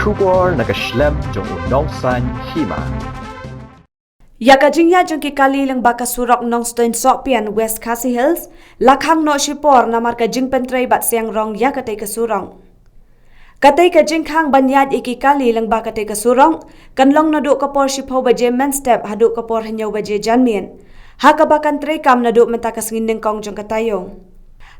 Shubor nagaslem jong unongsan hima. Yakajingya jong kikali lang baka surok nong Stone Sopian West Khasi Hills, lakhang no shipor na marka jing pentray bat siang rong yakatay kasurong. Katay ka jing khang banyad ikikali lang baka tay kasurong, kanlong nadu kapor shipaw baje men step hadu kapor hanyaw baje janmien. Hakabakan tray kam nadu mentakas ngindeng kong jong katayong.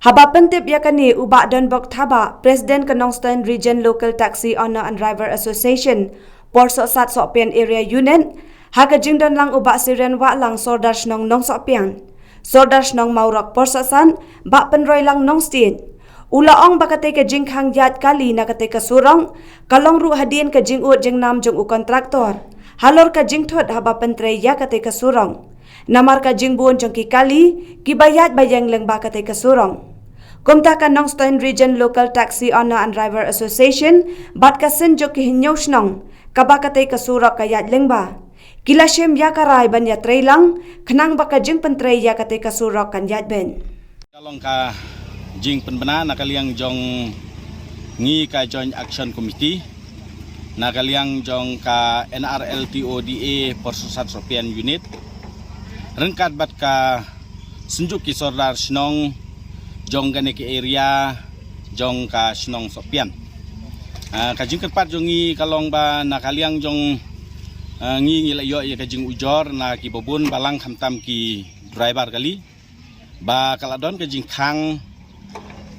Haba pentip yakani ubak don bok thaba President kanong Stone Region Local Taxi Owner and Driver Association Porso Sat Sopian Area Unit haka jingdon lang ubak siren wa lang sordash nong Sopian sordash nong Maurok Porso San bak penroy lang nong Stin ulaong bakatay ka jingkhang yat kali nakatay ka surong kalong ru hadin ka jingut jing nam jong u kontraktor halor ka jingthot haba pentre yakatay ka surong namar ka jingbuon jong kikali kibayat bayang lang bakatay ka surong. Kumta ka nong Stone Region Local Taxi Owner and Driver Association bat ka senjok kihinyaw snong kabakatay kasurok kayat lengba. Kila siyem yakaray ban yatray lang kanang baka jing pentray yakatay kasurok kan yat ben. Kalong ka jing penbena nakaliang jong ngi ka Joint Action Committee nakaliang jong ka NRLTODA Persosat Sopian Unit rengkat bat ka senjuk kisordar snong jong gane ke area jong ka snong Sopian kajing kerpat jongi kalong ba nakaliang jong ngi ngilayo ya kajing ujor na ki bobun balang khamtam ki driver kali ba kaladon kajing khang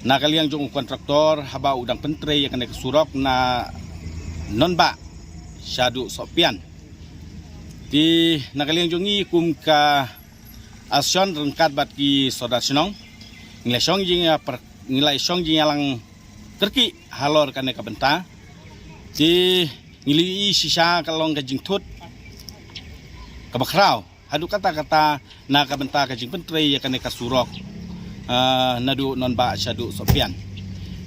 nakaliang jong kontraktor haba udang pentre ya kane kesurok na non ba syadu Sopian di nakaliang jongi kum ka asyon rengkat bat ki sodar snong nilai song jing yang terki halor kane kabenta di nilai sisa kalong kajing tut kabakrau hadu kata na kabenta kajing pentre ya kane kasurok nadu non ba syadu Sopian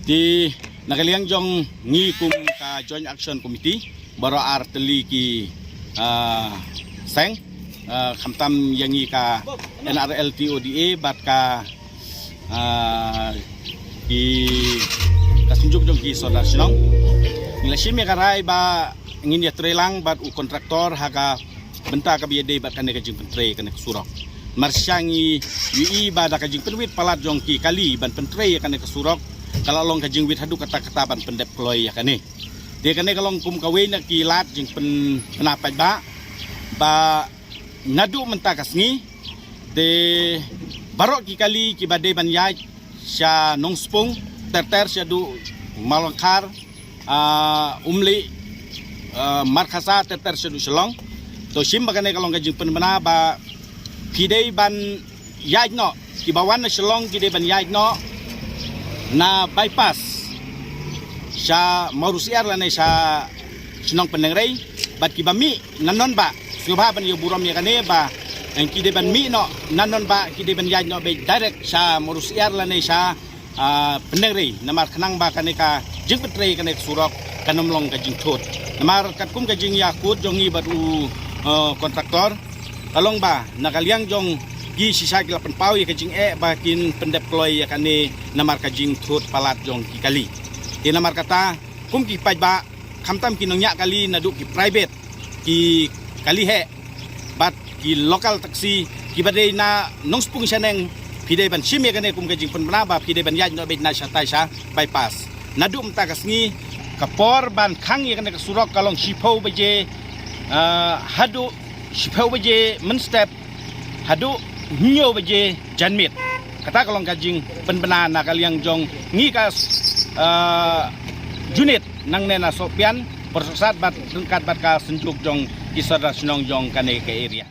di nakaliang jong ngi kum ka Joint Action Committee baro arteli ki seng khamtam yangi ka NRLTODA bat ka di kasunjuk jong ki sodar sinong nila simi karai ba ngin ya trelang bat u kontraktor haka benta ka biade bat kane kajing pentre kane kesurok marsyangi ui ba da kajing penwit palat jong ki kali ban pentre kane kesurok kalau long kajing wit hadu kata ban pendep kloy ya kane de kane kalong kum kawe na ki lat jing penapat ba nadu mentakas ngi de barok ki kali ki badai banyaj sya nongspung terter sya du malangkar umli markasa terter sya du selong to sim bagane kalong kajing penbena ba kidai ban yaj no ki bawan na selong kidai ban yaj no na bypass sya marusiar la ne sya senong penengrei bat ki bami nanon ba subha ban yo buram ya kane ba ang kideban mi no nanon ba kideban yaj no be direct sa morusiar la ne sa penengri namar kanang ba kane ka jing petre kane surok kanomlong ka jing thot namar katkum ka jing yakut jongi baru kontraktor kalong ba nakaliang jong gi sisa ki 8 pau ya ka jing ba kin pendep kloy ya kane namar ka jing thot palat jong ki kali ti namar kata kum ki paj ba khamtam kinong nya kali nadu ki private ki kali he bat ki lokal taksi ki badai na nongspung saneng pidai ban simi kane kum kajing penbena ba pidai ban yaj no be na syatai sa bypass nadu mtakas ngi kapor ban khang ya kane kasurok kalong shipau baje hadu shipau baje men step hadu nyo baje janmit kata kalong kajing penbena na kaliang jong ngi ka unit nang nena Sopian persosat bat rengkat bat ka senjuk jong kisar snong jong kane ke area